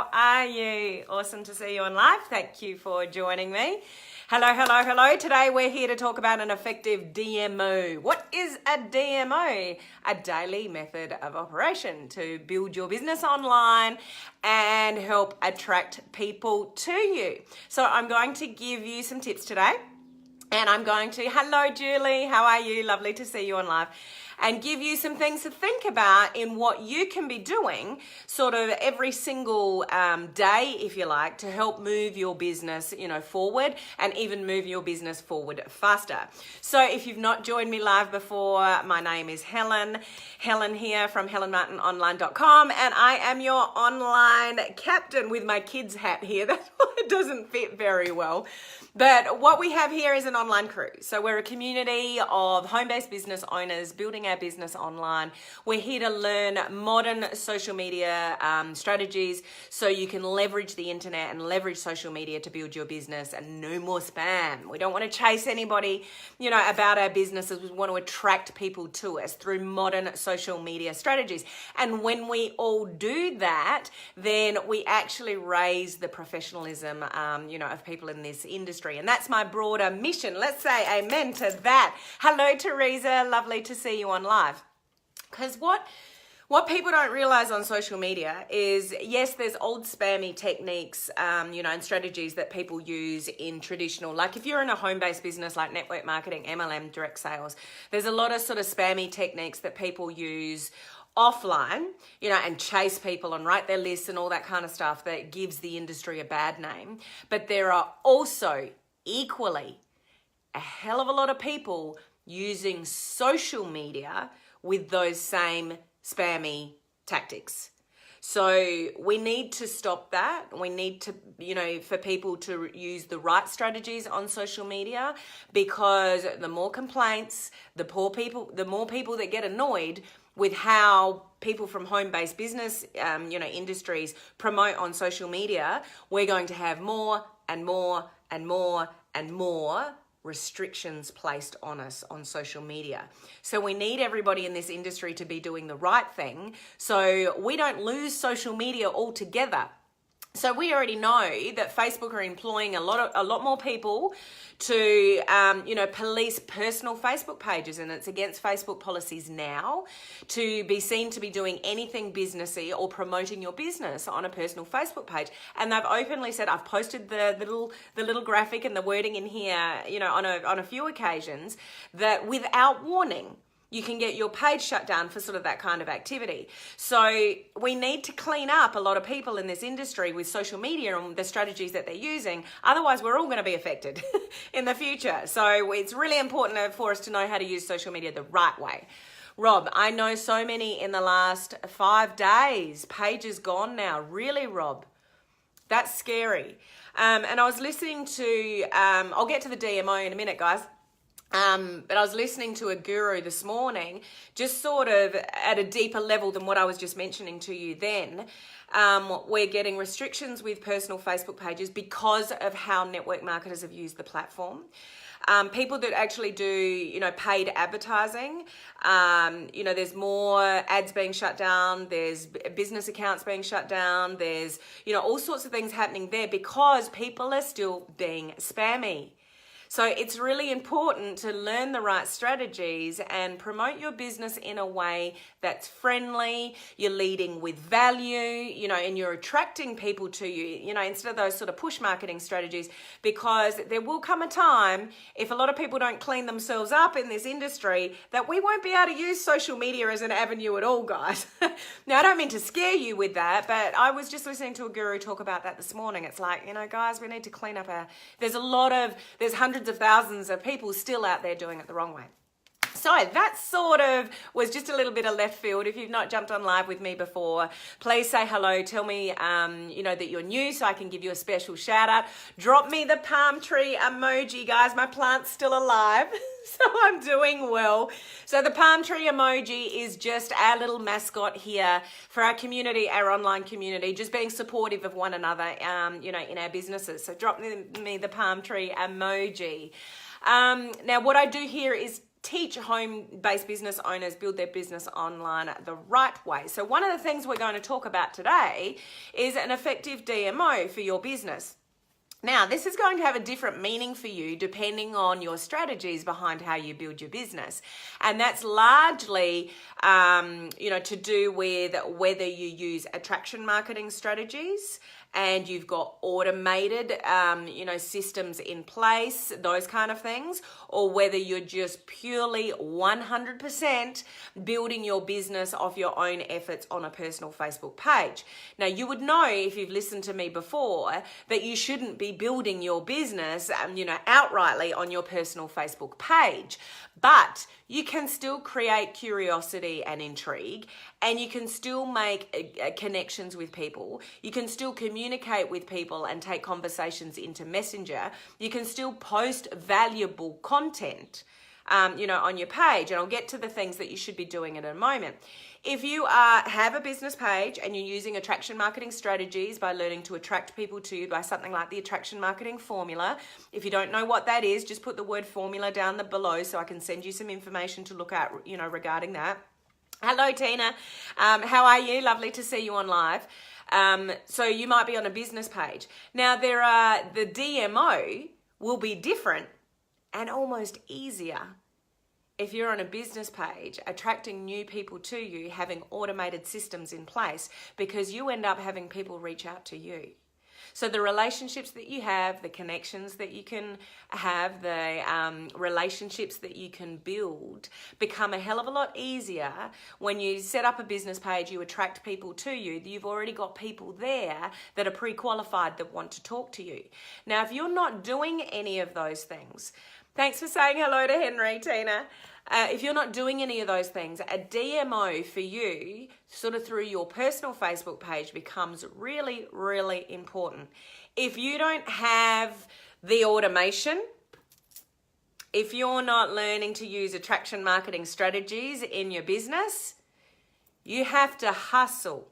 How are you? Awesome to see you on live. Thank you for joining me. Hello, hello, hello. Today we're here to talk about an effective DMO. What is a DMO? A daily method of operation to build your business online and help attract people to you. So I'm going to give you some tips today. And I'm going to, hello Julie, how are you? Lovely to see you on live. And give you some things to think about in what you can be doing sort of every single day, if you like, to help move your business, forward and even move your business forward faster. So if you've not joined me live before, my name is Helen. Helen here from helenmartinonline.com, and I am your online captain with my kids hat here. That's why it doesn't fit very well. But what we have here is an online crew. So we're a community of home-based business owners building our business online. We're here to learn modern social media strategies so you can leverage the internet and leverage social media to build your business, and no more spam. We don't want to chase anybody, about our businesses. We want to attract people to us through modern social media strategies. And when we all do that, then we actually raise the professionalism, of people in this industry. And that's my broader mission. Let's say amen to that. Hello, Teresa. Lovely to see you on live. Because what people don't realize on social media is, yes, there's old spammy techniques, and strategies that people use in traditional, like if you're in a home-based business like network marketing, MLM, direct sales, there's a lot of sort of spammy techniques that people use offline, and chase people and write their lists and all that kind of stuff that gives the industry a bad name. But there are also equally a hell of a lot of people using social media with those same spammy tactics. So we need to stop that. We need to, for people to use the right strategies on social media, because the more complaints, the more people that get annoyed with how people from home-based business, industries promote on social media, we're going to have more and more and more and more restrictions placed on us on social media. So we need everybody in this industry to be doing the right thing so we don't lose social media altogether. So we already know that Facebook are employing a lot more people to, police personal Facebook pages, and it's against Facebook policies now to be seen to be doing anything businessy or promoting your business on a personal Facebook page. And they've openly said, I've posted the little graphic and the wording in here, on a few occasions, that without warning, you can get your page shut down for sort of that kind of activity. So we need to clean up a lot of people in this industry with social media and the strategies that they're using. Otherwise, we're all going to be affected in the future. So it's really important for us to know how to use social media the right way. Rob, I know so many in the last 5 days. Pages gone now. Really, Rob? That's scary. And I was listening to, I'll get to the DMO in a minute, guys. But I was listening to a guru this morning, just sort of at a deeper level than what I was just mentioning to you then. We're getting restrictions with personal Facebook pages because of how network marketers have used the platform. People that actually do, paid advertising, there's more ads being shut down, there's business accounts being shut down, there's, all sorts of things happening there because people are still being spammy. So it's really important to learn the right strategies and promote your business in a way that's friendly, you're leading with value, and you're attracting people to you, instead of those sort of push marketing strategies, because there will come a time, if a lot of people don't clean themselves up in this industry, that we won't be able to use social media as an avenue at all, guys. Now, I don't mean to scare you with that, but I was just listening to a guru talk about that this morning. It's like, guys, we need to clean up there's hundreds of thousands of people still out there doing it the wrong way. So that sort of was just a little bit of left field. If you've not jumped on live with me before, please say hello. Tell me, that you're new so I can give you a special shout out. Drop me the palm tree emoji, guys. My plant's still alive, so I'm doing well. So the palm tree emoji is just our little mascot here for our community, our online community, just being supportive of one another, in our businesses. So drop me the palm tree emoji. Now, what I do here is teach home-based business owners build their business online the right way. So one of the things we're going to talk about today is an effective DMO for your business. Now, this is going to have a different meaning for you depending on your strategies behind how you build your business. And that's largely, to do with whether you use attraction marketing strategies and you've got automated, systems in place, those kind of things, or whether you're just purely 100% building your business off your own efforts on a personal Facebook page. Now, you would know if you've listened to me before that you shouldn't be building your business, outrightly on your personal Facebook page, but you can still create curiosity and intrigue, and you can still make connections with people. You can still communicate with people and take conversations into Messenger. You can still post valuable content, on your page. And I'll get to the things that you should be doing in a moment. If you have a business page and you're using attraction marketing strategies by learning to attract people to you by something like the attraction marketing formula, if you don't know what that is, just put the word formula down below so I can send you some information to look at, regarding that. Hello, Tina. How are you? Lovely to see you on live. So you might be on a business page. Now, the DMO will be different and almost easier if you're on a business page, attracting new people to you, having automated systems in place, because you end up having people reach out to you. So the relationships that you have, the connections that you can have, the relationships that you can build become a hell of a lot easier when you set up a business page, you attract people to you. You've already got people there that are pre-qualified that want to talk to you. Now, if you're not doing any of those things, thanks for saying hello to Henry, Tina. If you're not doing any of those things, a DMO for you, sort of through your personal Facebook page, becomes really, really important. If you don't have the automation, if you're not learning to use attraction marketing strategies in your business, you have to hustle.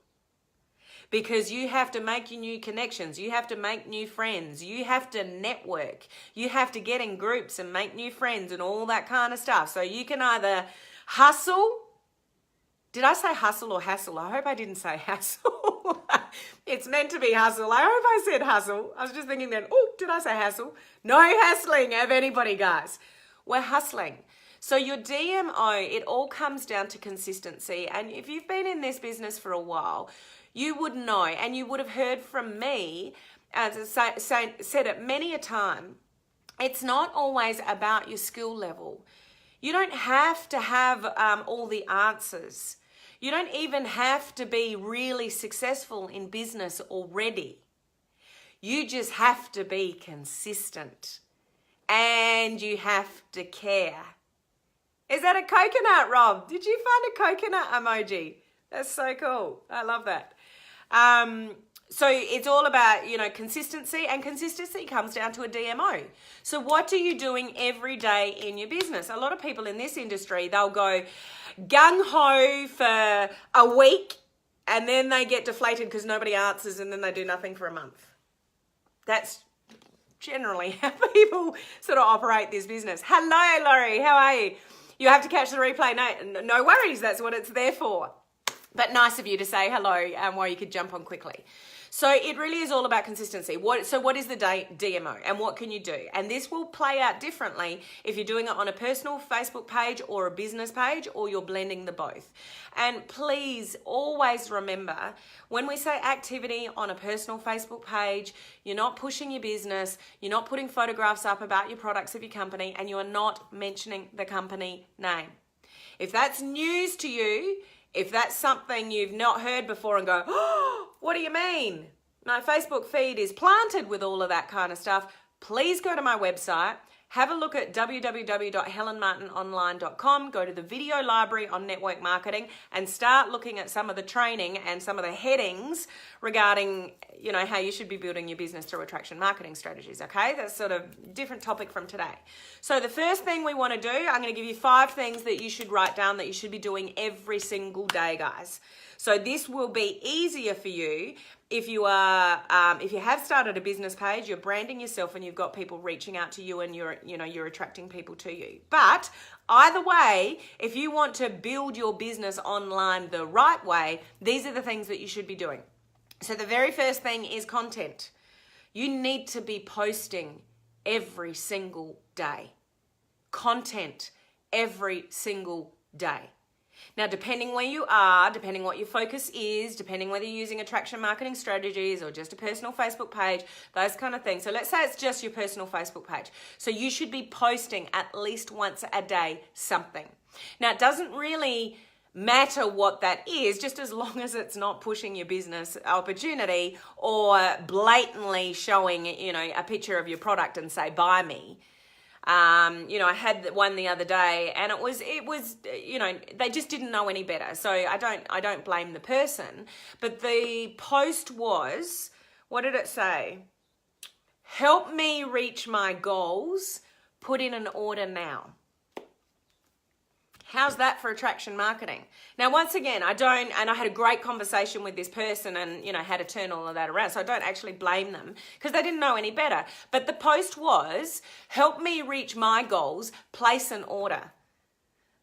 Because you have to make your new connections, you have to make new friends, you have to network, you have to get in groups and make new friends and all that kind of stuff. So you can either hustle. Did I say hustle or hassle? I hope I didn't say hassle. It's meant to be hustle. I hope I said hustle. I was just thinking then, oh, did I say hassle? No hassling of anybody, guys. We're hustling. So your DMO, it all comes down to consistency. And if you've been in this business for a while, you would know, and you would have heard from me, as I said it many a time, it's not always about your skill level. You don't have to have all the answers. You don't even have to be really successful in business already. You just have to be consistent, and you have to care. Is that a coconut, Rob? Did you find a coconut emoji? That's so cool. I love that. So it's all about, consistency, and consistency comes down to a DMO. So what are you doing every day in your business? A lot of people in this industry, they'll go gung-ho for a week and then they get deflated because nobody answers, and then they do nothing for a month. That's generally how people sort of operate this business. Hello, Laurie. How are you? You have to catch the replay. No worries. That's what it's there for. But nice of you to say hello while you could jump on quickly. So it really is all about consistency. What is the DMO and what can you do? And this will play out differently if you're doing it on a personal Facebook page or a business page, or you're blending the both. And please always remember, when we say activity on a personal Facebook page, you're not pushing your business, you're not putting photographs up about your products of your company, and you are not mentioning the company name. If that's news to you, if that's something you've not heard before and go, oh, what do you mean? My Facebook feed is planted with all of that kind of stuff. Please go to my website, have a look at www.helenmartinonline.com, go to the video library on network marketing and start looking at some of the training and some of the headings regarding, how you should be building your business through attraction marketing strategies, okay? That's sort of a different topic from today. So the first thing we want to do, I'm going to give you 5 things that you should write down that you should be doing every single day, guys. So this will be easier for you if you have started a business page, you're branding yourself and you've got people reaching out to you and you're attracting people to you. But either way, if you want to build your business online the right way, these are the things that you should be doing. So the very first thing is content. You need to be posting every single day. Content every single day. Now, depending where you are, depending what your focus is, depending whether you're using attraction marketing strategies or just a personal Facebook page, those kind of things. So let's say it's just your personal Facebook page. So you should be posting at least once a day something. Now, it doesn't really matter what that is, just as long as it's not pushing your business opportunity or blatantly showing, a picture of your product and say, buy me. I had one the other day and it was, they just didn't know any better. So I don't blame the person, but the post was, what did it say? Help me reach my goals. Put in an order now. How's that for attraction marketing? Now, once again, I had a great conversation with this person and, had to turn all of that around. So I don't actually blame them because they didn't know any better. But the post was, help me reach my goals, place an order.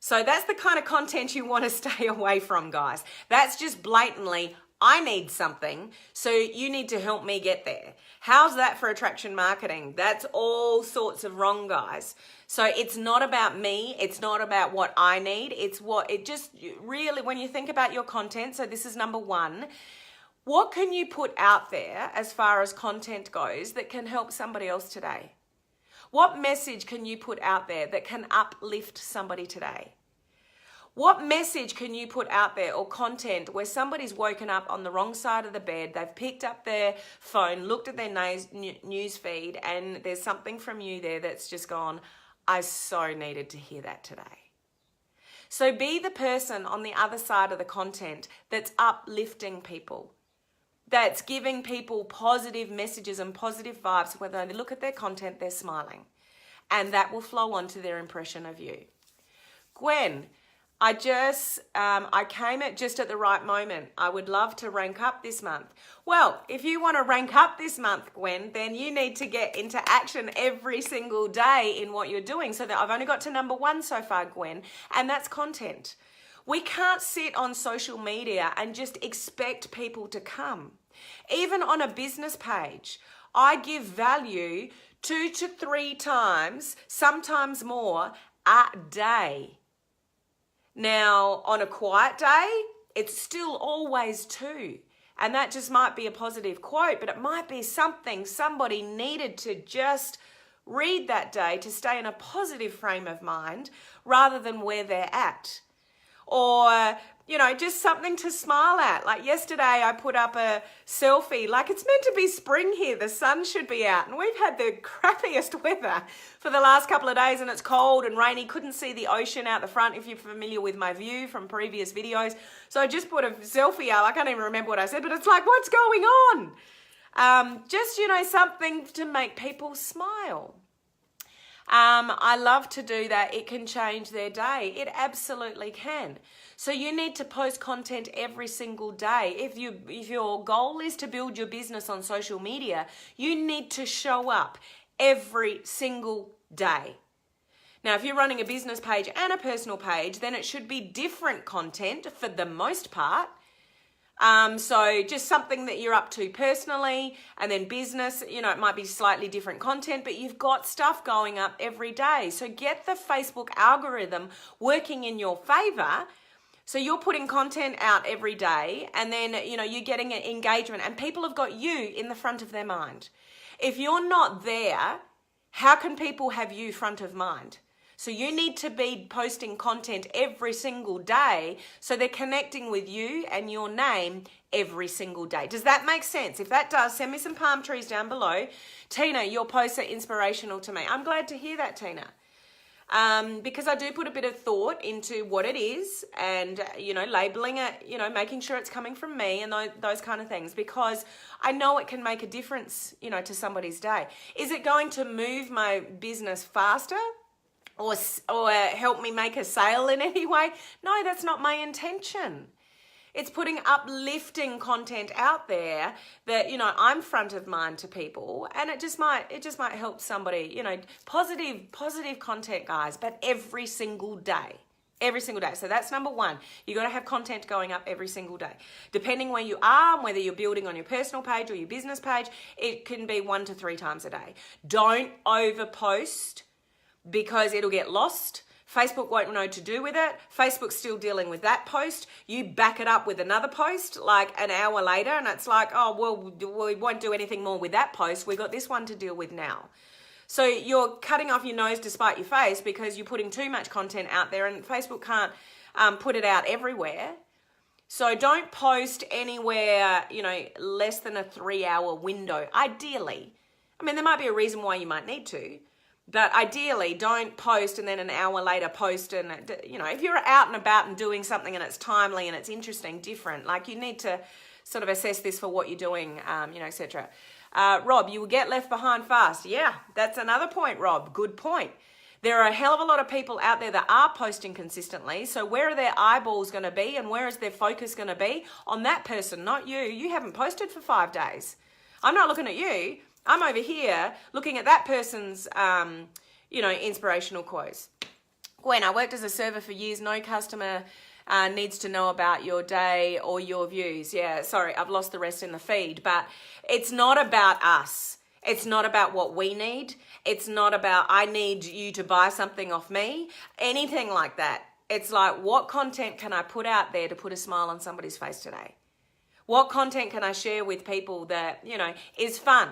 So that's the kind of content you want to stay away from, guys. That's just blatantly, I need something, so you need to help me get there. How's that for attraction marketing? That's all sorts of wrong, guys. So it's not about me. It's not about what I need. It's really, when you think about your content, so this is number 1, what can you put out there as far as content goes that can help somebody else today? What message can you put out there that can uplift somebody today? What message can you put out there or content where somebody's woken up on the wrong side of the bed, they've picked up their phone, looked at their news feed, and there's something from you there that's just gone, I so needed to hear that today. So be the person on the other side of the content that's uplifting people, that's giving people positive messages and positive vibes. When they look at their content, they're smiling. And that will flow on to their impression of you. Gwen, I came at just at the right moment. I would love to rank up this month. Well, if you want to rank up this month, Gwen, then you need to get into action every single day in what you're doing. So that I've only got to number 1 so far, Gwen, and that's content. We can't sit on social media and just expect people to come. Even on a business page, I give value 2 to 3 times, sometimes more, a day. Now, on a quiet day, it's still always 2. And that just might be a positive quote, but it might be something somebody needed to just read that day to stay in a positive frame of mind rather than where they're at. Or, just something to smile at. Like yesterday, I put up a selfie. Like, it's meant to be spring here. The sun should be out. And we've had the crappiest weather for the last couple of days, and it's cold and rainy. Couldn't see the ocean out the front, if you're familiar with my view from previous videos. So I just put a selfie out. I can't even remember what I said, but it's like, what's going on? Something to make people smile. I love to do that. It can change their day. It absolutely can. So you need to post content every single day. If your goal is to build your business on social media, you need to show up every single day. Now, if you're running a business page and a personal page, then it should be different content for the most part. So just something that you're up to personally, and then business, it might be slightly different content, but you've got stuff going up every day. So get the Facebook algorithm working in your favor. So you're putting content out every day, and then, you're getting an engagement, and people have got you in the front of their mind. If you're not there, how can people have you front of mind? So you need to be posting content every single day so they're connecting with you and your name every single day. Does that make sense? If that does, send me some palm trees down below. Tina, your posts are inspirational to me. I'm glad to hear that, Tina. because I do put a bit of thought into what it is and, labeling it, making sure it's coming from me and those kind of things, because I know it can make a difference, to somebody's day. Is it going to move my business faster? Or help me make a sale in any way? No, that's not my intention. It's putting uplifting content out there that, I'm front of mind to people, and it just might help somebody, positive content, guys, but every single day. Every single day. So that's number one. You got to have content going up every single day. Depending where you are, whether you're building on your personal page or your business page, it can be 1 to 3 times a day. Don't overpost, because it'll get lost. Facebook won't know what to do with it. Facebook's still dealing with that post. You back it up with another post like an hour later, and it's like, oh, well, we won't do anything more with that post. We've got this one to deal with now. So you're cutting off your nose to spite your face because you're putting too much content out there, and Facebook can't put it out everywhere. So don't post anywhere, less than a 3-hour window, ideally. I mean, there might be a reason why you might need to, but ideally, don't post and then an hour later post. And, if you're out and about and doing something and it's timely and it's interesting, different, like you need to sort of assess this for what you're doing, etc. Rob, you will get left behind fast. Yeah, that's another point, Rob. Good point. There are a hell of a lot of people out there that are posting consistently. So where are their eyeballs going to be, and where is their focus going to be? On that person, not you. You haven't posted for 5 days. I'm not looking at you. I'm over here looking at that person's, inspirational quotes. Gwen, I worked as a server for years. No customer needs to know about your day or your views. Yeah, sorry, I've lost the rest in the feed. But it's not about us. It's not about what we need. It's not about I need you to buy something off me. Anything like that. It's like, what content can I put out there to put a smile on somebody's face today? What content can I share with people that, is fun?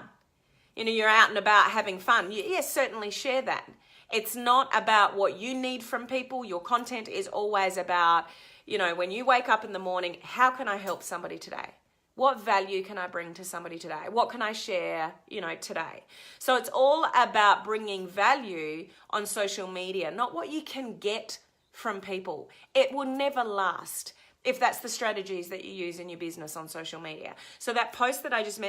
You're out and about having fun. Yes, certainly share that. It's not about what you need from people. Your content is always about, when you wake up in the morning, how can I help somebody today? What value can I bring to somebody today? What can I share, today? So it's all about bringing value on social media, not what you can get from people. It will never last if that's the strategies that you use in your business on social media. So that post that I just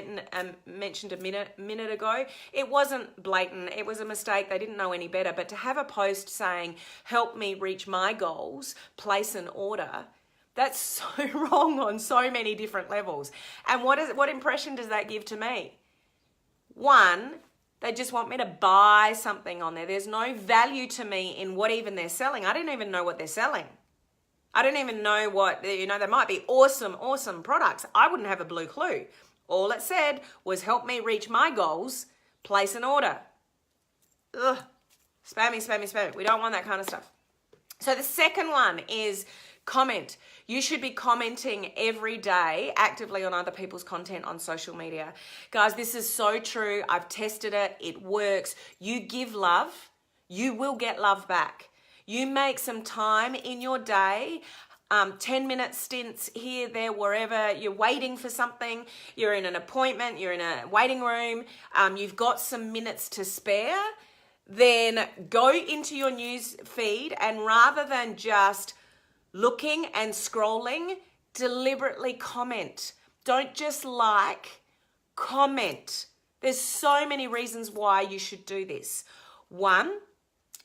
mentioned a minute ago, it wasn't blatant. It was a mistake. They didn't know any better. But to have a post saying, help me reach my goals, place an order, that's so wrong on so many different levels. And what impression does that give to me? One, they just want me to buy something on there. There's no value to me in what even they're selling. I don't even know what they're selling. I don't even know what, they might be awesome products. I wouldn't have a blue clue. All it said was help me reach my goals, place an order. Ugh, spammy. We don't want that kind of stuff. So the second one is comment. You should be commenting every day actively on other people's content on social media. Guys, this is so true. I've tested it. It works. You give love, you will get love back. You make some time in your day, 10-minute stints here, there, wherever. You're waiting for something. You're in an appointment. You're in a waiting room. You've got some minutes to spare. Then go into your news feed, and rather than just looking and scrolling, deliberately comment. Don't just like, comment. There's so many reasons why you should do this. One,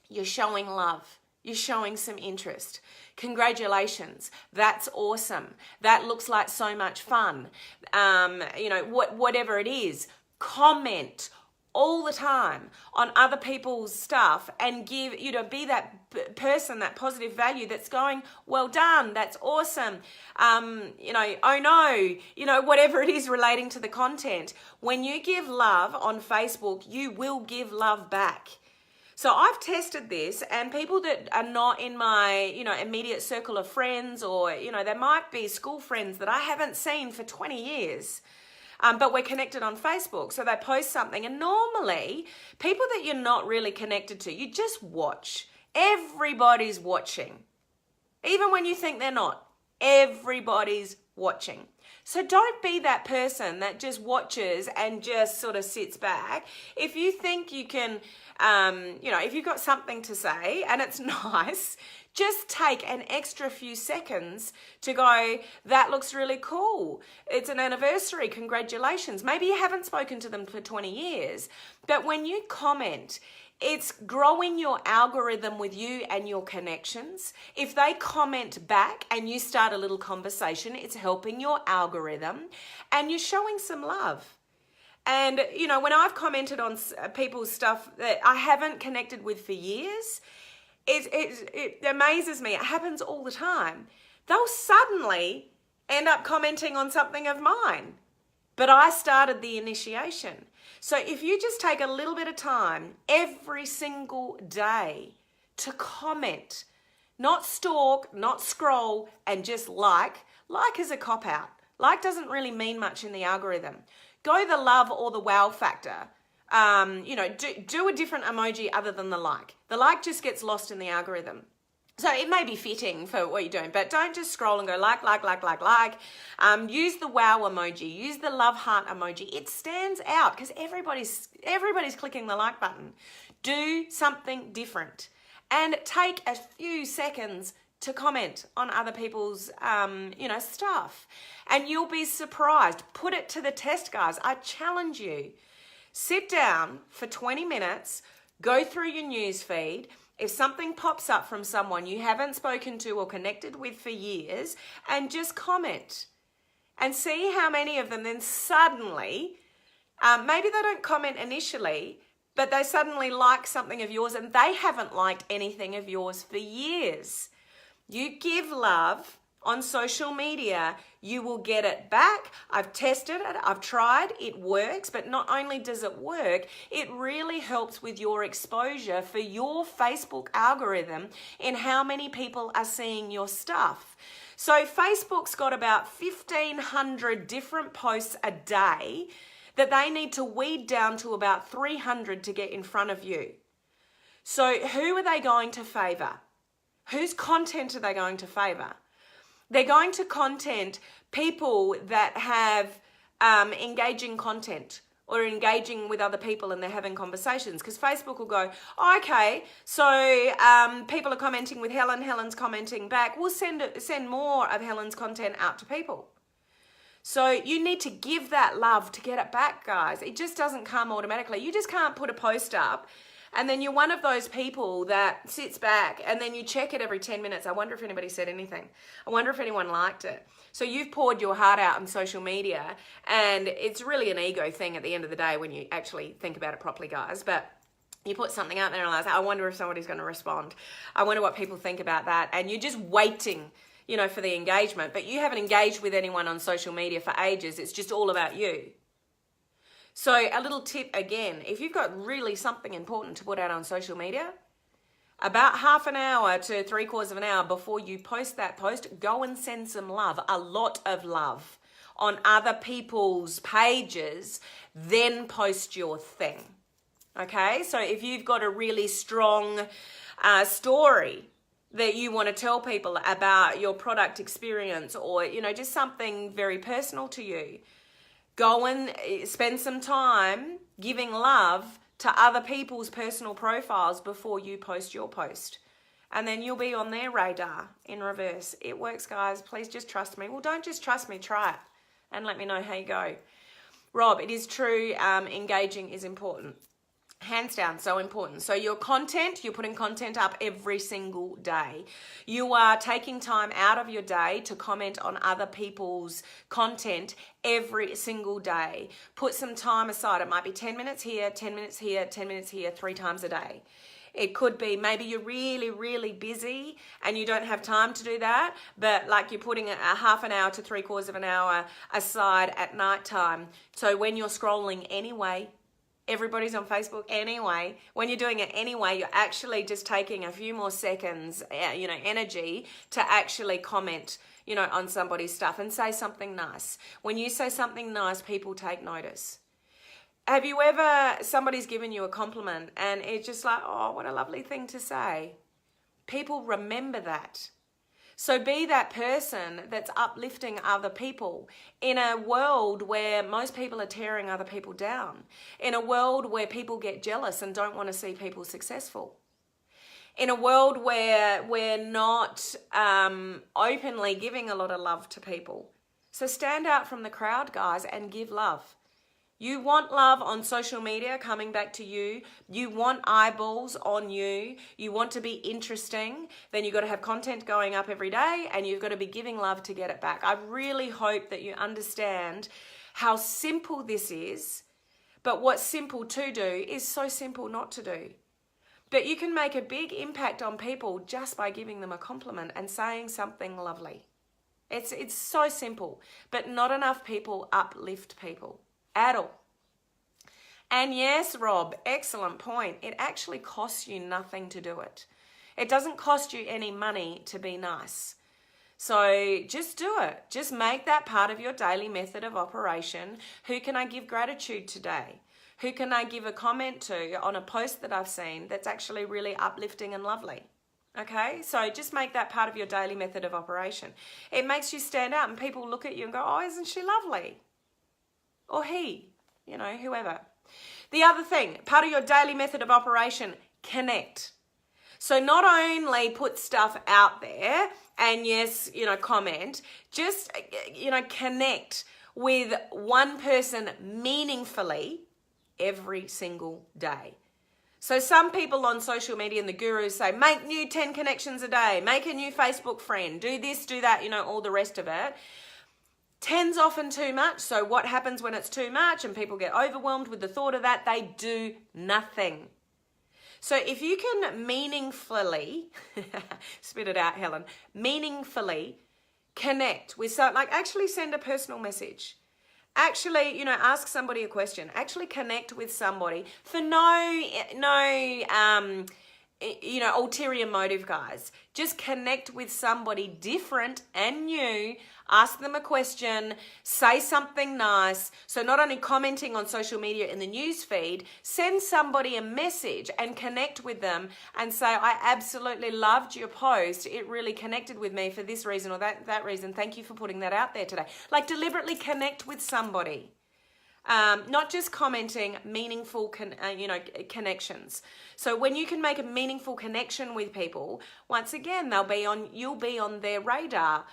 you're showing love. You're showing some interest. Congratulations. That's awesome. That looks like so much fun. Whatever it is, comment all the time on other people's stuff and give, be that person, that positive value that's going, well done, that's awesome. Oh no, whatever it is relating to the content. When you give love on Facebook, you will give love back. So I've tested this, and people that are not in my, immediate circle of friends, or, there might be school friends that I haven't seen for 20 years, but we're connected on Facebook. So they post something, and normally people that you're not really connected to, you just watch. Everybody's watching. Even when you think they're not, everybody's watching. So don't be that person that just watches and just sort of sits back. If you think you can, if you've got something to say and it's nice, just take an extra few seconds to go, that looks really cool. It's an anniversary, congratulations. Maybe you haven't spoken to them for 20 years, but when you comment, it's growing your algorithm with you and your connections. If they comment back and you start a little conversation, it's helping your algorithm and you're showing some love. And, when I've commented on people's stuff that I haven't connected with for years, it amazes me. It happens all the time. They'll suddenly end up commenting on something of mine, but I started the initiation. So if you just take a little bit of time every single day to comment, not stalk, not scroll, and just like is a cop-out. Like doesn't really mean much in the algorithm. Go the love or the wow factor. Do a different emoji other than the like. The like just gets lost in the algorithm. So it may be fitting for what you're doing, but don't just scroll and go like. Use the wow emoji, use the love heart emoji. It stands out because everybody's clicking the like button. Do something different and take a few seconds to comment on other people's, stuff. And you'll be surprised. Put it to the test, guys. I challenge you. Sit down for 20 minutes, go through your news feed. If something pops up from someone you haven't spoken to or connected with for years, and just comment and see how many of them then suddenly, maybe they don't comment initially, but they suddenly like something of yours and they haven't liked anything of yours for years. You give love on social media, you will get it back. I've tested it, I've tried, it works, but not only does it work, it really helps with your exposure for your Facebook algorithm in how many people are seeing your stuff. So Facebook's got about 1,500 different posts a day that they need to weed down to about 300 to get in front of you. So who are they going to favor? Whose content are they going to favor? They're going to content people that have engaging content or engaging with other people and they're having conversations, because Facebook will go, oh, okay, so people are commenting with Helen, Helen's commenting back. We'll send more of Helen's content out to people. So you need to give that love to get it back, guys. It just doesn't come automatically. You just can't put a post up and then you're one of those people that sits back and then you check it every 10 minutes. I wonder if anybody said anything. I wonder if anyone liked it. So you've poured your heart out on social media, and it's really an ego thing at the end of the day when you actually think about it properly, guys. But you put something out there and I wonder if somebody's going to respond. I wonder what people think about that. And you're just waiting, for the engagement. But you haven't engaged with anyone on social media for ages. It's just all about you. So a little tip again, if you've got really something important to put out on social media, about half an hour to 3/4 of an hour before you post that post, go and send some love, a lot of love on other people's pages, then post your thing. Okay, so if you've got a really strong story that you want to tell people about your product experience, or, just something very personal to you, go and spend some time giving love to other people's personal profiles before you post your post. And then you'll be on their radar in reverse. It works, guys. Please just trust me. Well, don't just trust me. Try it and let me know how you go. Rob, it is true. Engaging is important. Hands down, so important. So your content, you're putting content up every single day. You are taking time out of your day to comment on other people's content every single day. Put some time aside. It might be 10 minutes here, 10 minutes here, 10 minutes here, 3 times a day. It could be maybe you're really, really busy and you don't have time to do that, but like you're putting a half an hour to 3/4 of an hour aside at night time. So when you're scrolling anyway, everybody's on Facebook anyway. When you're doing it anyway, you're actually just taking a few more seconds, energy to actually comment, on somebody's stuff and say something nice. When you say something nice, people take notice. Have you ever, somebody's given you a compliment and it's just like, oh, what a lovely thing to say. People remember that. So be that person that's uplifting other people in a world where most people are tearing other people down, in a world where people get jealous and don't want to see people successful, in a world where we're not openly giving a lot of love to people. So stand out from the crowd, guys, and give love. You want love on social media coming back to you. You want eyeballs on you. You want to be interesting. Then you've got to have content going up every day, and you've got to be giving love to get it back. I really hope that you understand how simple this is, but what's simple to do is so simple not to do. But you can make a big impact on people just by giving them a compliment and saying something lovely. It's so simple, but not enough people uplift people at all. And yes, Rob, excellent point. It actually costs you nothing to do it. It doesn't cost you any money to be nice. So just do it. Just make that part of your daily method of operation. Who can I give gratitude today? Who can I give a comment to on a post that I've seen that's actually really uplifting and lovely? Okay, so just make that part of your daily method of operation. It makes you stand out and people look at you and go, oh, isn't she lovely? Or he, whoever. The other thing, part of your daily method of operation, connect. So not only put stuff out there and yes, comment, just, connect with one person meaningfully every single day. So some people on social media and the gurus say, make new 10 connections a day, make a new Facebook friend, do this, do that, all the rest of it. 10's often too much. So what happens when it's too much and people get overwhelmed with the thought of that? They do nothing. So if you can meaningfully, spit it out, Helen, meaningfully connect with actually send a personal message. Actually, ask somebody a question. Actually connect with somebody for no ulterior motive, guys. Just connect with somebody different and new. Ask them a question, say something nice. So not only commenting on social media in the news feed, send somebody a message and connect with them and say, I absolutely loved your post. It really connected with me for this reason or that reason. Thank you for putting that out there today. Deliberately connect with somebody. Not just commenting, meaningful connections. So when you can make a meaningful connection with people, once again, you'll be on their radar.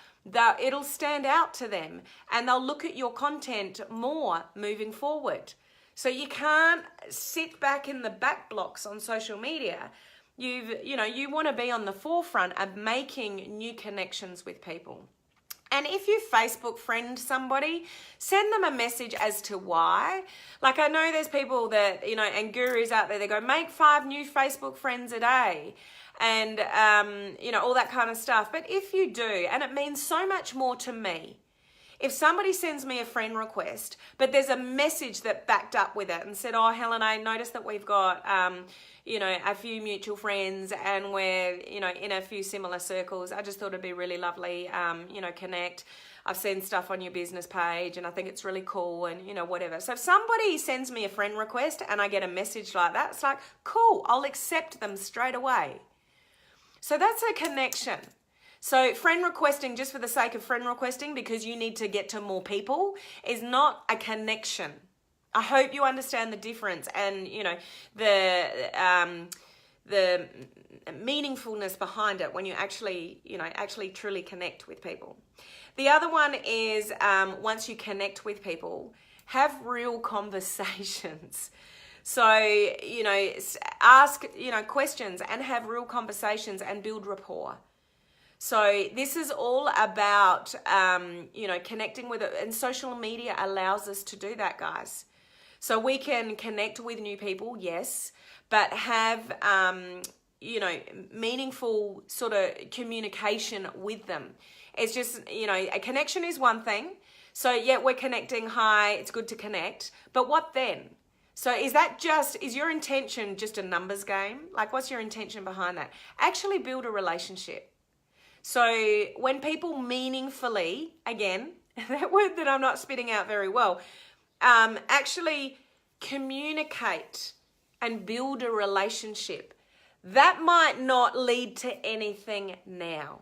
It'll stand out to them and they'll look at your content more moving forward. So you can't sit back in the back blocks on social media. You want to be on the forefront of making new connections with people. And if you Facebook friend somebody, send them a message as to why. I know there's people that, and gurus out there, they go, make 5 new Facebook friends a day and, all that kind of stuff. But if you do, and it means so much more to me, if somebody sends me a friend request, but there's a message that backed up with it and said, oh, Helen, I noticed that we've got, a few mutual friends and we're, in a few similar circles. I just thought it'd be really lovely, connect. I've seen stuff on your business page and I think it's really cool and, whatever. So if somebody sends me a friend request and I get a message like that, it's like, cool, I'll accept them straight away. So that's a connection. So friend requesting just for the sake of friend requesting because you need to get to more people is not a connection. I hope you understand the difference and, the meaningfulness behind it when you actually truly connect with people. The other one is once you connect with people, have real conversations. So, ask, questions and have real conversations and build rapport. So this is all about, connecting with it. And social media allows us to do that, guys. So we can connect with new people, yes, but have, meaningful sort of communication with them. It's just, a connection is one thing. So yeah, we're connecting. Hi, it's good to connect. But what then? So is your intention just a numbers game? What's your intention behind that? Actually build a relationship. So when people meaningfully, again, that word that I'm not spitting out very well, actually communicate and build a relationship, that might not lead to anything now.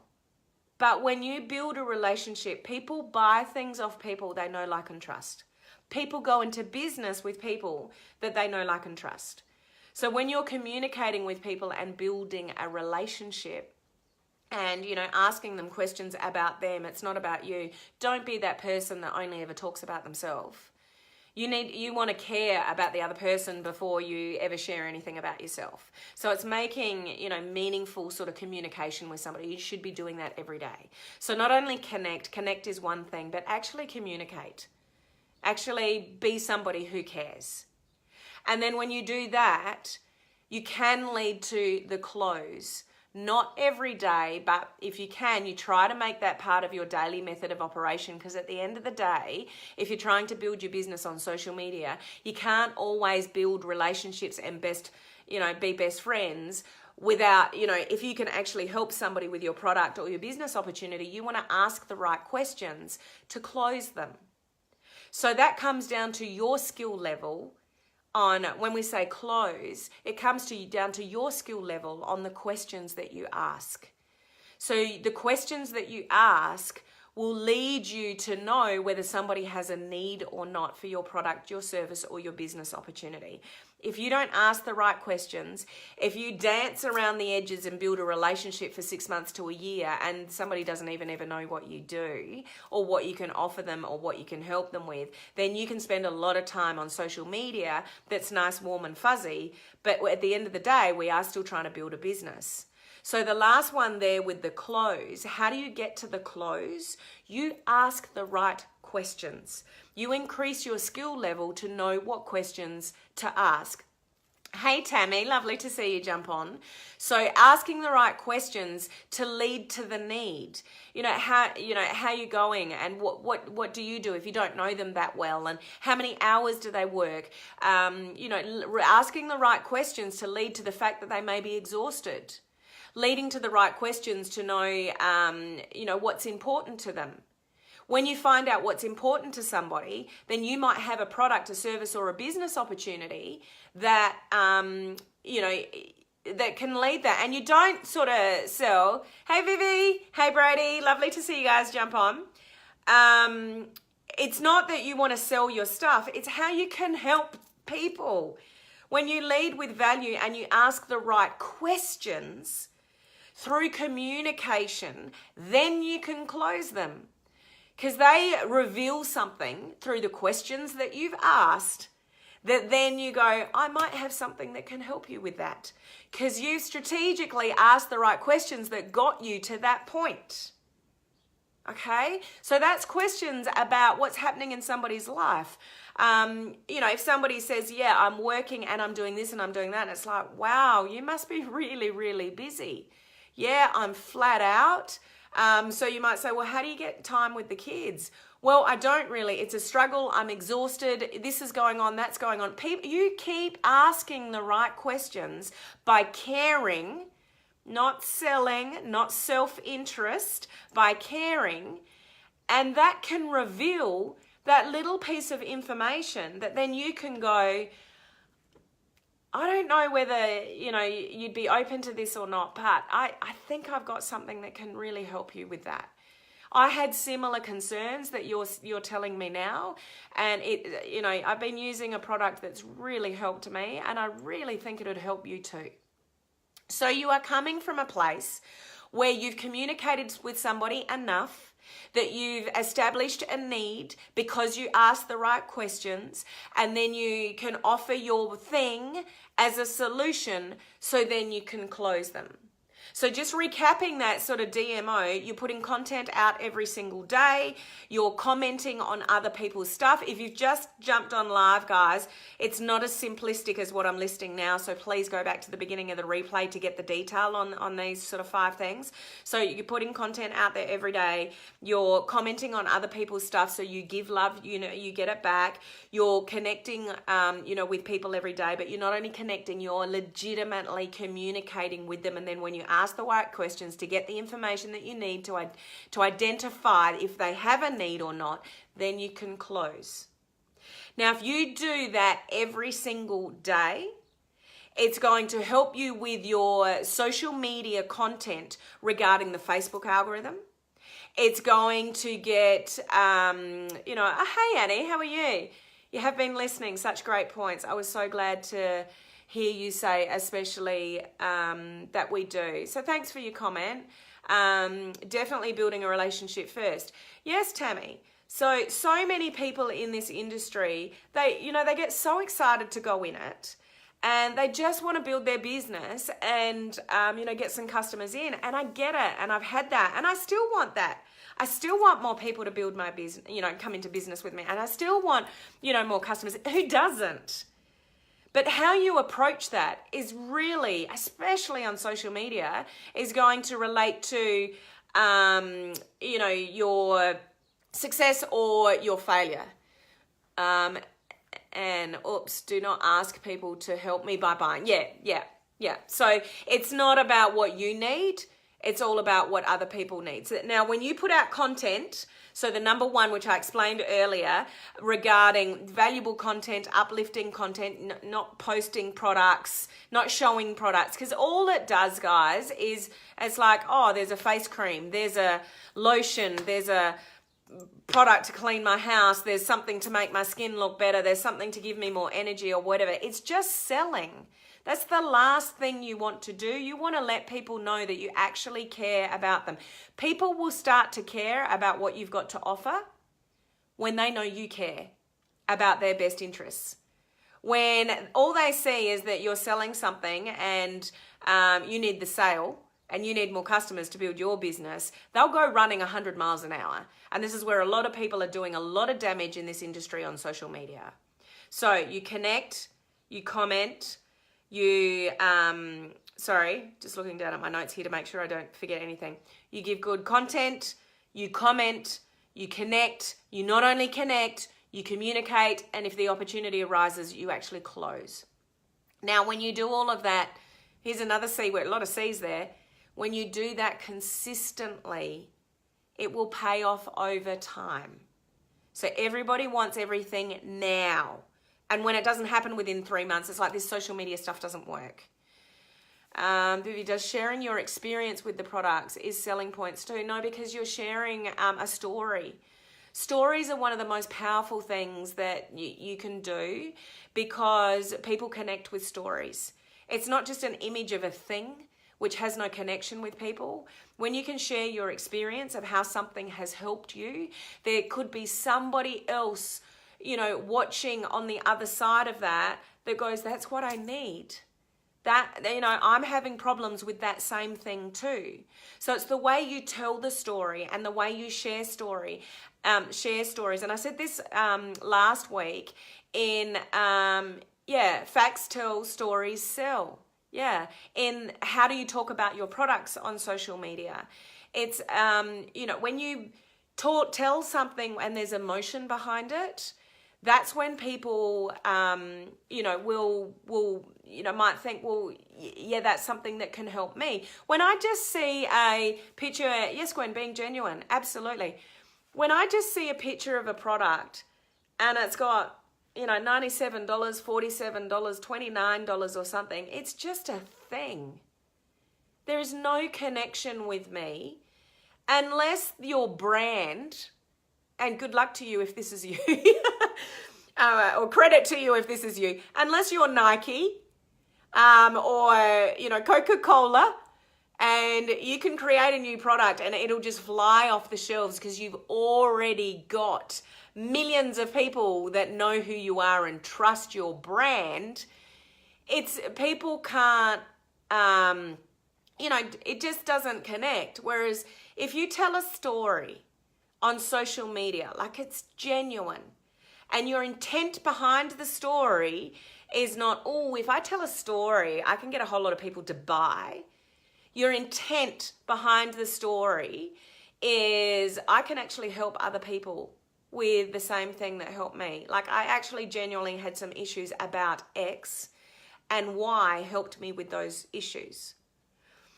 But when you build a relationship, people buy things off people they know, like, and trust. People go into business with people that they know, like, and trust. So when you're communicating with people and building a relationship and, asking them questions about them, it's not about you. Don't be that person that only ever talks about themselves. You want to care about the other person before you ever share anything about yourself. So it's making, meaningful sort of communication with somebody. You should be doing that every day. So not only connect is one thing, but actually communicate. Actually be somebody who cares. And then when you do that, you can lead to the close. Not every day, but if you can, you try to make that part of your daily method of operation, because at the end of the day, if you're trying to build your business on social media, you can't always build relationships and be best friends without, if you can actually help somebody with your product or your business opportunity, you want to ask the right questions to close them. So that comes down to your skill level. When we say close, it comes down to your skill level on the questions that you ask. So the questions that you ask will lead you to know whether somebody has a need or not for your product, your service, or your business opportunity. If you don't ask the right questions, if you dance around the edges and build a relationship for 6 months to a year and somebody doesn't even ever know what you do or what you can offer them or what you can help them with, then you can spend a lot of time on social media that's nice, warm and fuzzy, but at the end of the day, we are still trying to build a business. So the last one there with the close, how do you get to the close? You ask the right questions. You increase your skill level to know what questions to ask. Hey Tammy, lovely to see you jump on. So asking the right questions to lead to the need. How you going, and what do you do if you don't know them that well, and how many hours do they work? Asking the right questions to lead to the fact that they may be exhausted. Leading to the right questions to know, what's important to them. When you find out what's important to somebody, then you might have a product, a service, or a business opportunity that, that can lead that. And you don't sort of sell, hey Vivi, hey Brady, lovely to see you guys jump on. It's not that you want to sell your stuff, it's how you can help people. When you lead with value and you ask the right questions through communication, then you can close them. Because they reveal something through the questions that you've asked that then you go, I might have something that can help you with that. Because you strategically asked the right questions that got you to that point. Okay? So that's questions about what's happening in somebody's life. If somebody says, yeah, I'm working and I'm doing this and I'm doing that, and it's like, wow, you must be really, really busy. Yeah, I'm flat out. So you might say, well, how do you get time with the kids? Well, I don't really. It's a struggle. I'm exhausted. This is going on. That's going on. You keep asking the right questions by caring, not selling, not self-interest, by caring. And that can reveal that little piece of information that then you can go, I don't know whether, you'd be open to this or not, but I think I've got something that can really help you with that. I had similar concerns that you're telling me now, and I've been using a product that's really helped me, and I really think it would help you too. So you are coming from a place where you've communicated with somebody enough that you've established a need because you asked the right questions, and then you can offer your thing as a solution, so then you can close them. So just recapping that sort of DMO, you're putting content out every single day. You're commenting on other people's stuff. If you've just jumped on live, guys, it's not as simplistic as what I'm listing now. So please go back to the beginning of the replay to get the detail on these sort of 5 things. So you're putting content out there every day. You're commenting on other people's stuff. So you give love, you get it back. You're connecting, with people every day, but you're not only connecting, you're legitimately communicating with them. And then when you ask the right questions to get the information that you need to identify if they have a need or not, then you can close. Now, if you do that every single day, it's going to help you with your social media content regarding the Facebook algorithm. It's going to get, hey Annie, how are you? You have been listening, such great points. I was so glad to hear you say, especially that we do. So thanks for your comment. Definitely building a relationship first. Yes, Tammy. So many people in this industry, they get so excited to go in it, and they just want to build their business and, get some customers in. And I get it. And I've had that. And I still want that. I still want more people to build my business, come into business with me. And I still want, more customers. Who doesn't? But how you approach that is really, especially on social media, is going to relate to, your success or your failure. Do not ask people to help me by buying. Yeah. So it's not about what you need. It's all about what other people need. So now, when you put out content, so the number one, which I explained earlier, regarding valuable content, uplifting content, not posting products, not showing products, because all it does, guys, is it's like, oh, there's a face cream, there's a lotion, there's a product to clean my house, there's something to make my skin look better, there's something to give me more energy or whatever. It's just selling. That's the last thing you want to do. You want to let people know that you actually care about them. People will start to care about what you've got to offer when they know you care about their best interests. When all they see is that you're selling something and you need the sale and you need more customers to build your business, they'll go running 100 miles an hour. And this is where a lot of people are doing a lot of damage in this industry on social media. So you connect, you comment, you, just looking down at my notes here to make sure I don't forget anything. You give good content, you comment, you connect, you not only connect, you communicate, and if the opportunity arises, you actually close. Now, when you do all of that, here's another C word, a lot of C's there. When you do that consistently, it will pay off over time. So everybody wants everything now. And when it doesn't happen within 3 months, it's like this social media stuff doesn't work. Vivi, does sharing your experience with the products is selling points too? No, because you're sharing a story. Stories are one of the most powerful things that you can do because people connect with stories. It's not just an image of a thing which has no connection with people. When you can share your experience of how something has helped you, there could be somebody else watching on the other side of that goes, that's what I need. I'm having problems with that same thing too. So it's the way you tell the story and the way you share stories. And I said this last week in, facts tell, stories sell. Yeah. In how do you talk about your products on social media? It's, when you tell something and there's emotion behind it, that's when people, might think, well, yeah, that's something that can help me. When I just see a picture, yes, Gwen, being genuine, absolutely. When I just see a picture of a product and it's got, $97, $47, $29 or something, it's just a thing. There is no connection with me unless your brand, and good luck to you if this is you, or credit to you if this is you, unless you're Nike or Coca-Cola, and you can create a new product and it'll just fly off the shelves because you've already got millions of people that know who you are and trust your brand. People can't, it just doesn't connect. Whereas if you tell a story on social media, like it's genuine, and your intent behind the story is not, oh, if I tell a story, I can get a whole lot of people to buy. Your intent behind the story is, I can actually help other people with the same thing that helped me. Like I actually genuinely had some issues about X, and Y helped me with those issues.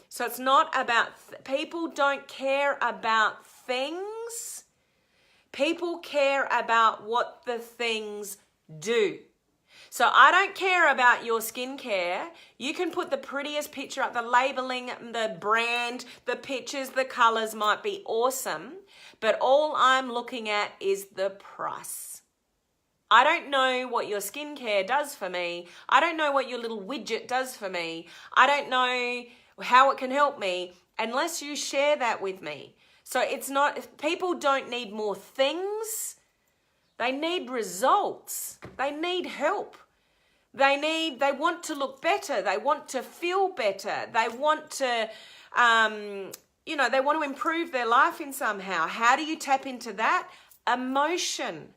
So it's not about, people don't care about things. People care about what the things do. So I don't care about your skincare. You can put the prettiest picture up, the labeling, the brand, the pictures, the colors might be awesome, but all I'm looking at is the price. I don't know what your skincare does for me. I don't know what your little widget does for me. I don't know how it can help me unless you share that with me. So it's not, people don't need more things. They need results. They need help. They want to look better. They want to feel better. They want to, they want to improve their life in somehow. How do you tap into that? Emotion.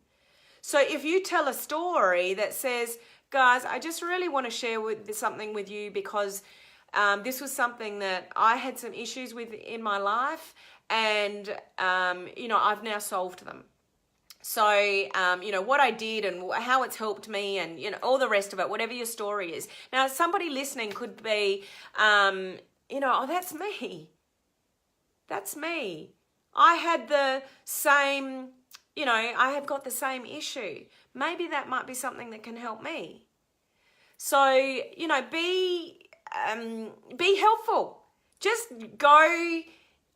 So if you tell a story that says, guys, I just really want to share something with you because this was something that I had some issues with in my life, and, I've now solved them. So, what I did and how it's helped me and, all the rest of it, whatever your story is. Now, somebody listening could be, oh, that's me. That's me. I had the same, I have got the same issue. Maybe that might be something that can help me. So, be helpful. Just go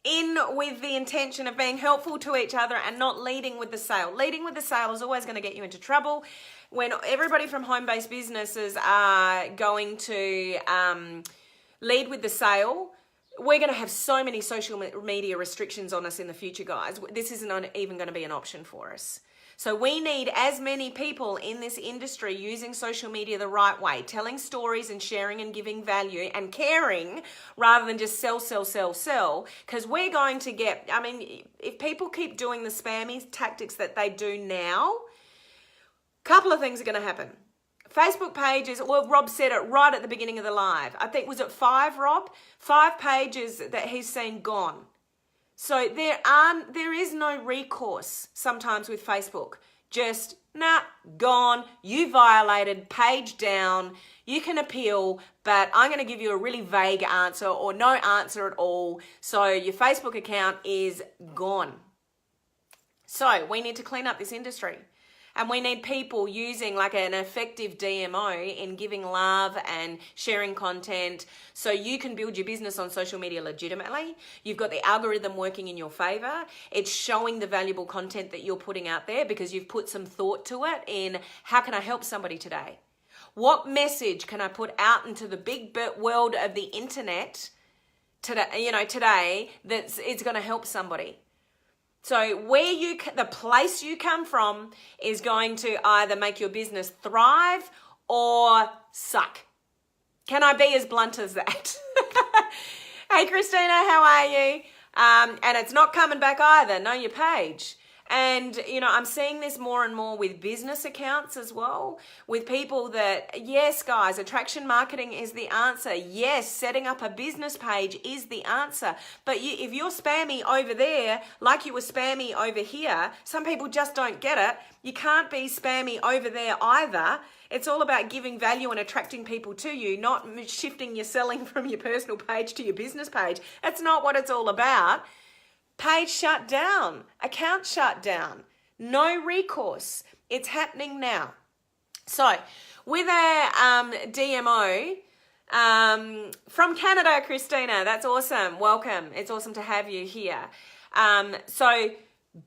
in with the intention of being helpful to each other and not leading with the sale. Leading with the sale is always going to get you into trouble. When everybody from home-based businesses are going to lead with the sale, we're going to have so many social media restrictions on us in the future, guys. This isn't even going to be an option for us. So we need as many people in this industry using social media the right way, telling stories and sharing and giving value and caring rather than just sell, because we're going to get, if people keep doing the spammy tactics that they do now, a couple of things are going to happen. Facebook pages, well, Rob said it right at the beginning of the live. I think, was it 5, Rob? 5 pages that he's seen gone. So there is no recourse sometimes with Facebook. Just, gone, you violated, page down, you can appeal, but I'm going to give you a really vague answer or no answer at all. So your Facebook account is gone. So we need to clean up this industry. And we need people using like an effective DMO in giving love and sharing content so you can build your business on social media legitimately. You've got the algorithm working in your favor. It's showing the valuable content that you're putting out there because you've put some thought to it in how can I help somebody today? What message can I put out into the big world of the internet today that's it's going to help somebody? So the place you come from is going to either make your business thrive or suck. Can I be as blunt as that? Hey, Christina, how are you? And it's not coming back either. Know your page. And, I'm seeing this more and more with business accounts as well, with people that, yes, guys, attraction marketing is the answer. Yes, setting up a business page is the answer. But if you're spammy over there, like you were spammy over here, some people just don't get it. You can't be spammy over there either. It's all about giving value and attracting people to you, not shifting your selling from your personal page to your business page. That's not what it's all about. Page shut down, account shut down, no recourse. It's happening now. So with our DMO from Canada, Christina, that's awesome. Welcome. It's awesome to have you here. So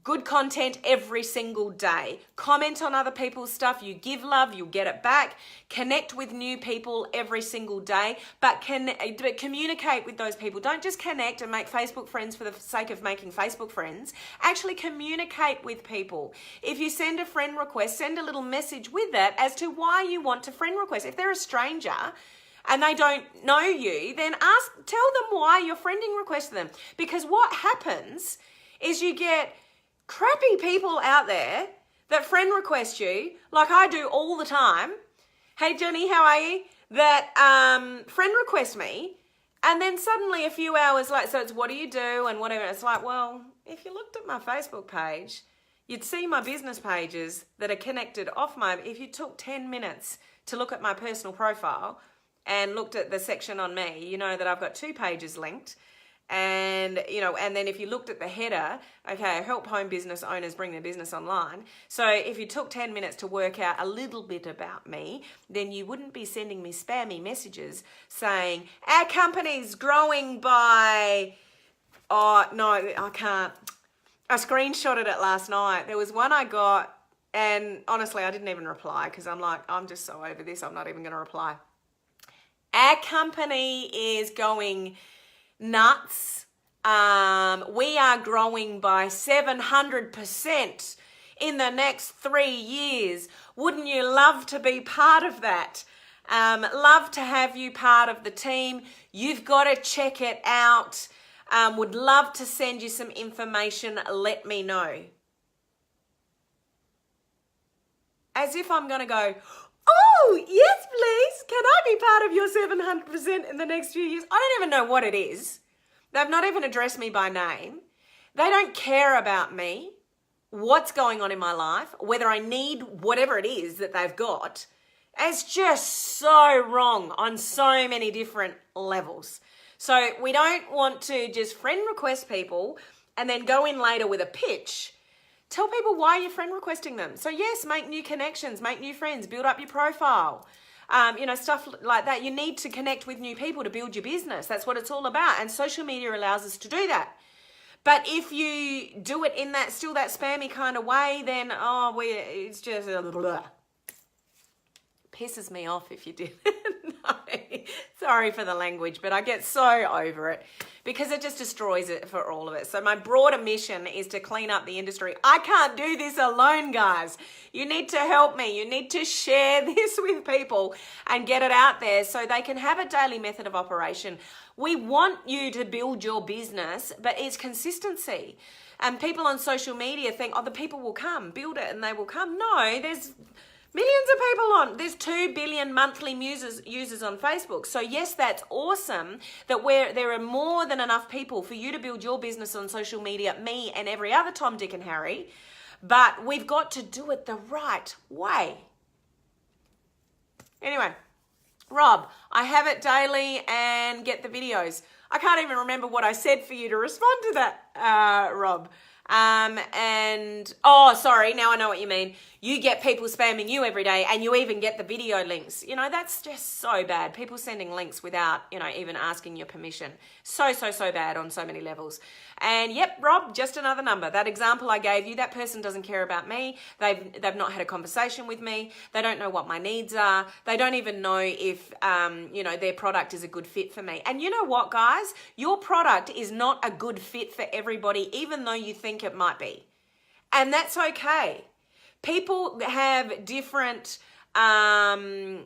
good content every single day. Comment on other people's stuff. You give love, you'll get it back. Connect with new people every single day, but communicate with those people. Don't just connect and make Facebook friends for the sake of making Facebook friends. Actually communicate with people. If you send a friend request, send a little message with it as to why you want to friend request. If they're a stranger and they don't know you, then tell them why you're friending request them. Because what happens is you get crappy people out there that friend request you, like I do all the time. Hey, Jenny, how are you? That friend request me, and then suddenly a few hours later, so it's what do you do and whatever. It's like, well, if you looked at my Facebook page, you'd see my business pages that are connected if you took 10 minutes to look at my personal profile and looked at the section on me, you know that I've got 2 pages linked. And, and then if you looked at the header, okay, help home business owners bring their business online. So if you took 10 minutes to work out a little bit about me, then you wouldn't be sending me spammy messages saying, our company's growing by, oh, no, I can't. I screenshotted it last night. There was one I got, and honestly, I didn't even reply because I'm like, I'm just so over this, I'm not even going to reply. Our company is going nuts. We are growing by 700% in the next 3 years. Wouldn't you love to be part of that? Love to have you part of the team. You've got to check it out. Would love to send you some information. Let me know. As if I'm going to go, oh, yes, please. Can I be part of your 700% in the next few years? I don't even know what it is. They've not even addressed me by name. They don't care about me, what's going on in my life, whether I need whatever it is that they've got. It's just so wrong on so many different levels. So we don't want to just friend request people and then go in later with a pitch. Tell people why you're friend requesting them. So yes, make new connections, make new friends, build up your profile, stuff like that. You need to connect with new people to build your business. That's what it's all about. And social media allows us to do that. But if you do it in that spammy kind of way, then, it's just blah. Pisses me off if you did. No, sorry for the language, but I get so over it because it just destroys it for all of us. So my broader mission is to clean up the industry. I can't do this alone, guys. You need to help me. You need to share this with people and get it out there so they can have a daily method of operation. We want you to build your business, but it's consistency. And people on social media think, the people will come, build it and they will come. No, there's millions of people there's 2 billion monthly users on Facebook. So yes, that's awesome that there are more than enough people for you to build your business on social media, me and every other Tom, Dick and Harry. But we've got to do it the right way. Anyway, Rob, I have it daily and get the videos. I can't even remember what I said for you to respond to that, Rob. Sorry, now I know what you mean. You get people spamming you every day and you even get the video links. That's just so bad. People sending links without, even asking your permission. So bad on so many levels. And yep, Rob, just another number. That example I gave you, that person doesn't care about me. They've not had a conversation with me. They don't know what my needs are. They don't even know if, their product is a good fit for me. And you know what, guys? Your product is not a good fit for everybody, even though you think it might be. And that's okay. People have different, you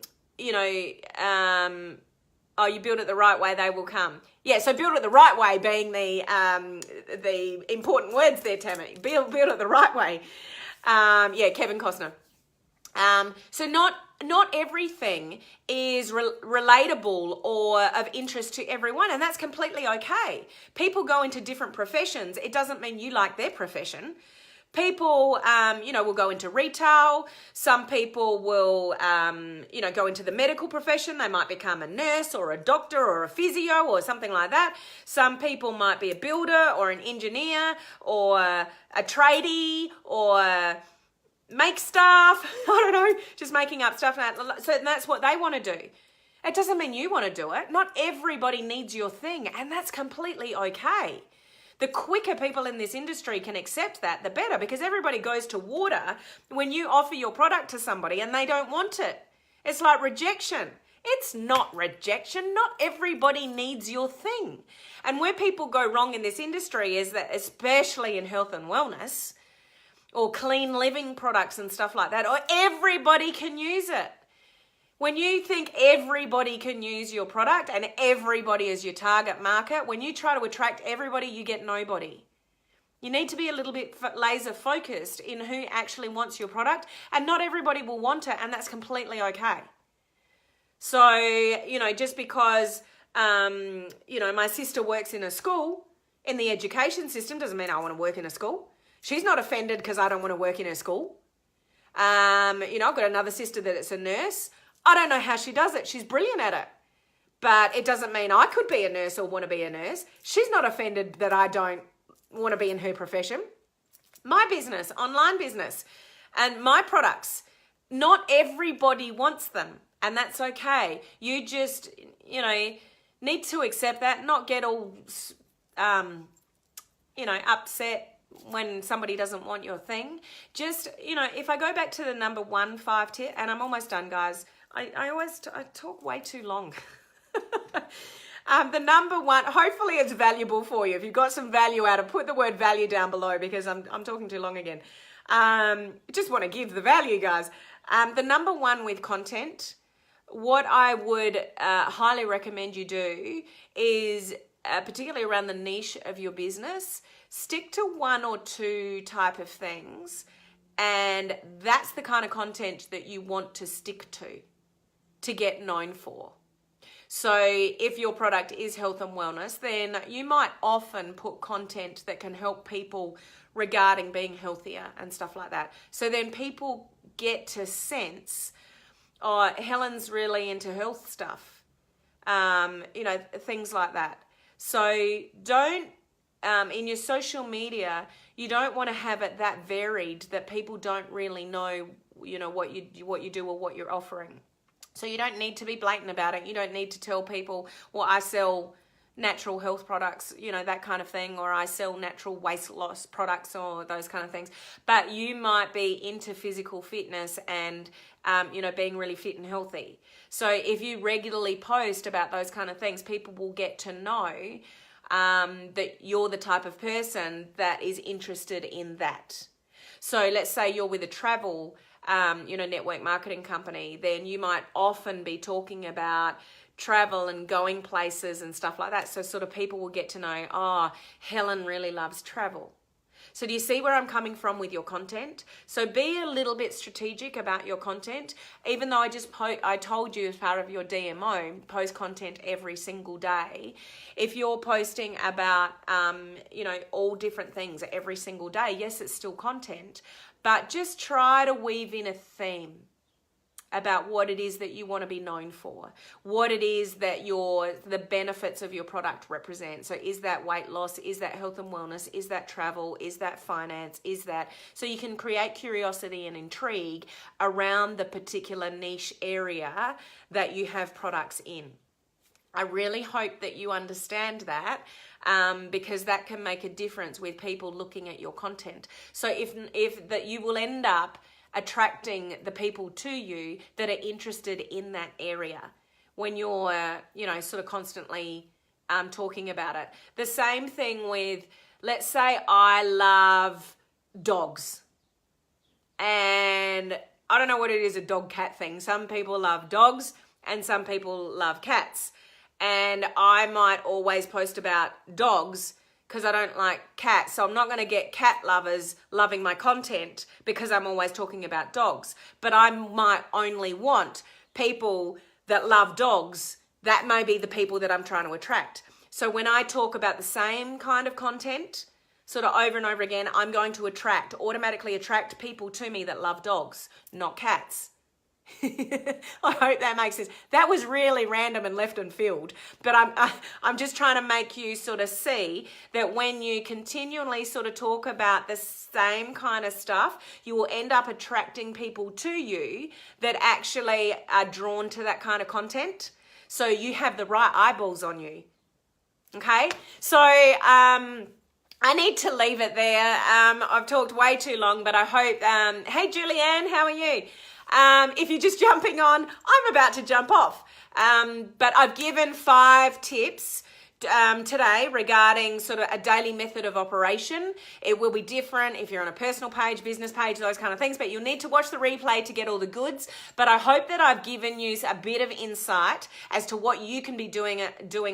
build it the right way, they will come. Yeah, so build it the right way being the important words there, Tammy. Build it the right way. Kevin Costner. So not everything is relatable or of interest to everyone, and that's completely okay. People go into different professions. It doesn't mean you like their profession. People, will go into retail. Some people will, go into the medical profession. They might become a nurse or a doctor or a physio or something like that. Some people might be a builder or an engineer or a tradie or make stuff. I don't know, just making up stuff. So that's what they want to do. It doesn't mean you want to do it. Not everybody needs your thing, and that's completely okay. The quicker people in this industry can accept that, the better, because everybody goes to water when you offer your product to somebody and they don't want it. It's like rejection. It's not rejection. Not everybody needs your thing. And where people go wrong in this industry is that, especially in health and wellness or clean living products and stuff like that, or everybody can use it. When you think everybody can use your product and everybody is your target market, when you try to attract everybody, you get nobody. You need to be a little bit laser focused in who actually wants your product, and not everybody will want it, and that's completely okay. So, just because, my sister works in a school, in the education system, doesn't mean I want to work in a school. She's not offended because I don't want to work in her school. I've got another sister that is a nurse. I don't know how she does it. She's brilliant at it. but it doesn't mean I could be a nurse or want to be a nurse. She's not offended that I don't want to be in her profession. My business, online business, and my products, not everybody wants them, and that's okay. You just, need to accept that, not get all, upset when somebody doesn't want your thing. Just, if I go back to the number 5 tip, and I'm almost done, guys. I talk way too long. The number 1, hopefully it's valuable for you. If you've got some value out of, put the word value down below, because I'm talking too long again. Just want to give the value, guys. The number 1 with content, what I would highly recommend you do is, particularly around the niche of your business, stick to 1 or 2 type of things, and that's the kind of content that you want to stick to get known for. So if your product is health and wellness, then you might often put content that can help people regarding being healthier and stuff like that. So then people get to sense, oh, Helen's really into health stuff, things like that. So don't, in your social media, you don't want to have it that varied that people don't really know, what you do or what you're offering. So you don't need to be blatant about it. You don't need to tell people, well, I sell natural health products, that kind of thing, or I sell natural weight loss products or those kind of things. But you might be into physical fitness and, being really fit and healthy. So if you regularly post about those kind of things, people will get to know that you're the type of person that is interested in that. So let's say you're with a travel network marketing company, then you might often be talking about travel and going places and stuff like that. So sort of people will get to know, oh, Helen really loves travel. So do you see where I'm coming from with your content? So be a little bit strategic about your content. Even though I told you as part of your DMO, post content every single day. If you're posting about, all different things every single day, yes, it's still content, but just try to weave in a theme about what it is that you want to be known for, what it is that the benefits of your product represent. So is that weight loss? Is that health and wellness? Is that travel? Is that finance? So you can create curiosity and intrigue around the particular niche area that you have products in. I really hope that you understand that, because that can make a difference with people looking at your content. So if that you will end up attracting the people to you that are interested in that area when you're, sort of constantly talking about it. The same thing with, let's say I love dogs, and I don't know what it is, a dog-cat thing. Some people love dogs and some people love cats. And I might always post about dogs because I don't like cats. So I'm not going to get cat lovers loving my content because I'm always talking about dogs. But I might only want people that love dogs. That may be the people that I'm trying to attract. So when I talk about the same kind of content, sort of over and over again, I'm going to automatically attract people to me that love dogs, not cats. I hope that makes sense. That was really random and left in field, but I'm just trying to make you sort of see that when you continually sort of talk about the same kind of stuff, you will end up attracting people to you that actually are drawn to that kind of content. So you have the right eyeballs on you. Okay, so I need to leave it there. I've talked way too long, but I hope. Hey Julianne, how are you? If you're just jumping on, I'm about to jump off. But I've given 5 tips today regarding sort of a daily method of operation. It will be different if you're on a personal page, business page, those kind of things, but you'll need to watch the replay to get all the goods. But I hope that I've given you a bit of insight as to what you can be doing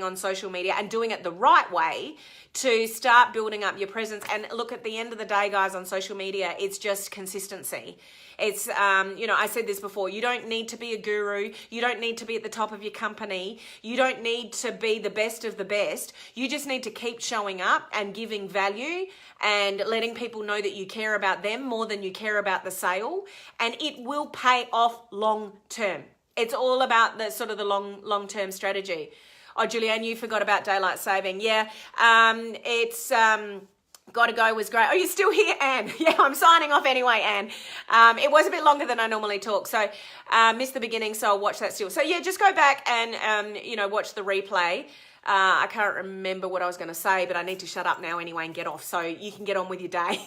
on social media and doing it the right way to start building up your presence. And look, at the end of the day, guys, on social media, it's just consistency. It's, I said this before, you don't need to be a guru. You don't need to be at the top of your company. You don't need to be the best of the best. You just need to keep showing up and giving value and letting people know that you care about them more than you care about the sale. And it will pay off long term. It's all about the sort of the long-term strategy. Oh, Julianne, you forgot about daylight saving. Yeah, it's Gotta Go was great. Oh, you're still here, Anne? Yeah, I'm signing off anyway, Anne. It was a bit longer than I normally talk, so missed the beginning, so I'll watch that still. So yeah, just go back and watch the replay. I can't remember what I was going to say, but I need to shut up now anyway and get off, so you can get on with your day.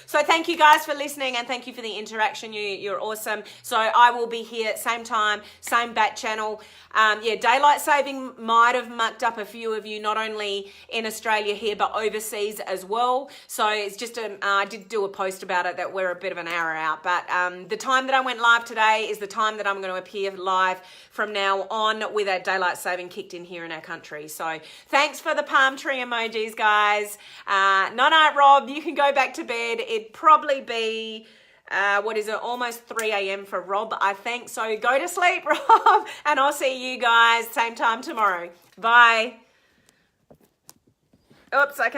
So thank you guys for listening, and thank you for the interaction. You're awesome. So I will be here same time, same bat channel. Yeah, daylight saving might have mucked up a few of you, not only in Australia here, but overseas as well. So it's just I did do a post about it that we're a bit of an hour out, but the time that I went live today is the time that I'm going to appear live from now on with that daylight saving kicked in here in our country. So thanks for the palm tree emojis, guys. Night, Rob. You can go back to bed. It'd probably be what is it, almost 3 a.m. for Rob, I think. So go to sleep, Rob, and I'll see you guys same time tomorrow. Bye. Oops, I